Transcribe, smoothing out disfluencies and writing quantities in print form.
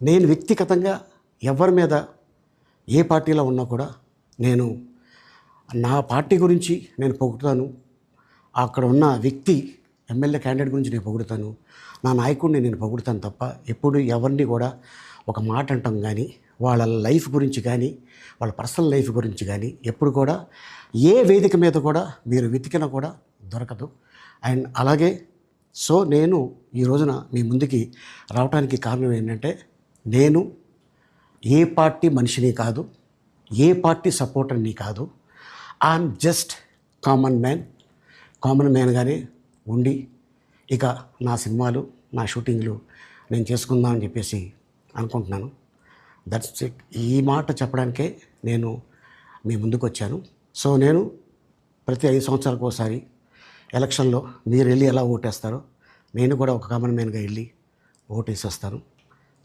నేను వ్యక్తిగతంగా ఎవరి మీద ఏ పార్టీలో ఉన్నా కూడా నేను నా పార్టీ గురించి నేను పొగుడుతాను. అక్కడ ఉన్న వ్యక్తి ఎమ్మెల్యే క్యాండిడేట్ గురించి నేను పొగుడుతాను. నా నాయకుడిని నేను పొగుడుతాను తప్ప ఎప్పుడు ఎవరిని కూడా ఒక మాట అంటాం కానీ వాళ్ళ లైఫ్ గురించి కానీ వాళ్ళ పర్సనల్ లైఫ్ గురించి కానీ ఎప్పుడు కూడా ఏ వేదిక మీద కూడా మీరు వెతికినా కూడా దొరకదు. అండ్ అలాగే నేను ఈ రోజున మీ ముందుకి రావడానికి కారణం ఏంటంటే నేను ఏ పార్టీ మనిషిని కాదు, ఏ పార్టీ సపోర్టర్ని కాదు. ఐఎమ్ జస్ట్ కామన్ మ్యాన్గానే ఉండి ఇక నా సినిమాలు నా షూటింగ్లు నేను చేసుకుందామని చెప్పేసి అనుకుంటున్నాను. That's it. ఈ మాట చెప్పడానికే నేను మీ ముందుకు వచ్చాను. నేను ప్రతి 5 సంవత్సరాలకు ఒకసారి ఎలక్షన్లో మీరు వెళ్ళి ఎలా ఓటేస్తారో నేను కూడా ఒక కామన్ మ్యాన్గా వెళ్ళి ఓటేసి వస్తాను.